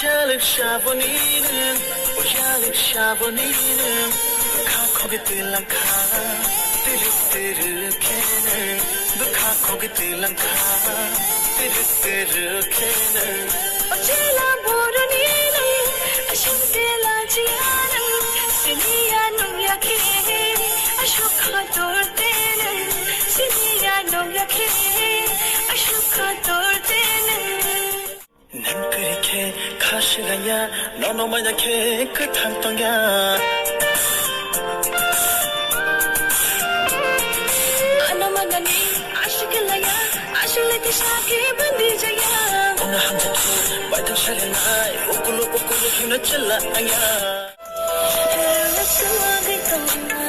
오야릭 샤보니는 오야릭 샤보니는 카코게 딜랑카 띠르띠르케는 카코게 딜랑카 띠르띠르케는 어찌라 모르니는 아쉽게라지 않은 시니야 농약해 아슈카 돌 때는 시니야 농약해 아슈카 돌 때는 난 그렇게 가시가야 너무 만약해 그 탄덩야 아나만나니 아쉽게라야 아쉽게 샤게 반디자야 오늘 한잔 말등 차려나이 우꾸루 힘을 찔러 아야 Let's do it,